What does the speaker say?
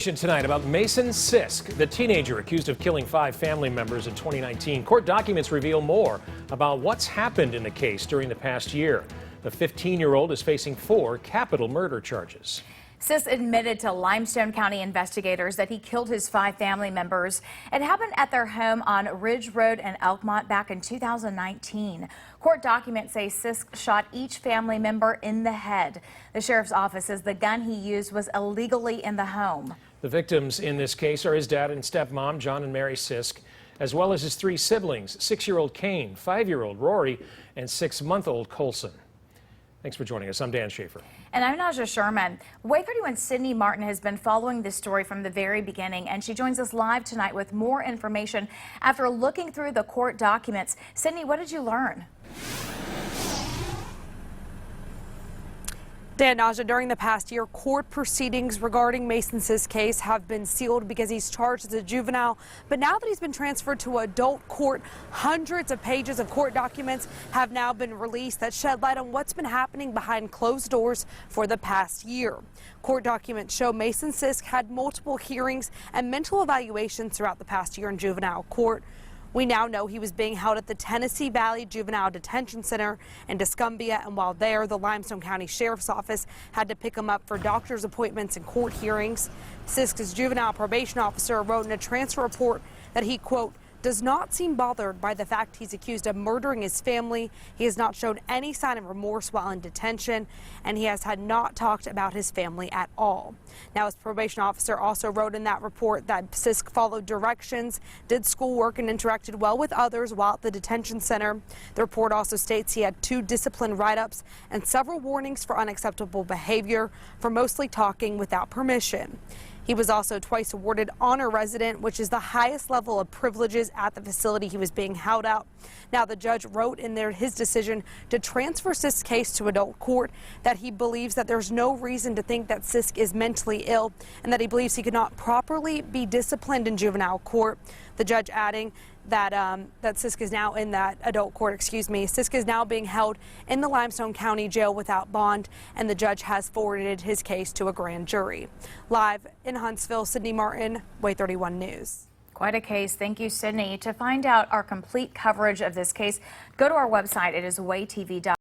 Tonight about Mason Sisk, the teenager accused of killing 5 family members in 2019. Court documents reveal more about what's happened in the case during the past year. The 15-year-old is facing 4 capital murder charges. Sisk admitted to Limestone County investigators that he killed his 5 family members. It happened at their home on Ridge Road in Elkmont back in 2019. Court documents say Sisk shot each family member in the head. The sheriff's office says the gun he used was illegally in the home. The victims in this case are his dad and stepmom, John and Mary Sisk, as well as his 3 siblings, 6-year-old Kane, 5-year-old Rory, and 6-month-old Colson. Thanks for joining us. I'm Dan Schaefer. And I'm Naja Sherman. Way 31 Sydney Martin has been following this story from the very beginning, and she joins us live tonight with more information after looking through the court documents. Sydney, what did you learn? Dan, Naja, during the past year, court proceedings regarding Mason Sisk's case have been sealed because he's charged as a juvenile. But now that he's been transferred to adult court, hundreds of pages of court documents have now been released that shed light on what's been happening behind closed doors for the past year. Court documents show Mason Sisk had multiple hearings and mental evaluations throughout the past year in juvenile court. We now know he was being held at the Tennessee Valley Juvenile Detention Center in Tuscumbia, and while there, the Limestone County Sheriff's Office had to pick him up for doctor's appointments and court hearings. Sisk's juvenile probation officer wrote in a transfer report that he, quote, does not seem bothered by the fact he's accused of murdering his family. He has not shown any sign of remorse while in detention, and he has had not talked about his family at all. Now, his probation officer also wrote in that report that Sisk followed directions, did schoolwork, and interacted well with others while at the detention center. The report also states he had 2 discipline write-ups and several warnings for unacceptable behavior for mostly talking without permission. He was also twice awarded honor resident, which is the highest level of privileges at the facility he was being held at. Now, the judge wrote in there his decision to transfer Sisk's case to adult court that he believes that there's no reason to think that Sisk is mentally ill and that he believes he could not properly be disciplined in juvenile court. The judge adding that Sisk is now in that adult court, Sisk is now being held in the Limestone County Jail without bond, and the judge has forwarded his case to a grand jury. Live in Huntsville, Sydney Martin, Way 31 News. Quite a case. Thank you, Sydney. To find out our complete coverage of this case, go to our website. It is waytv.com.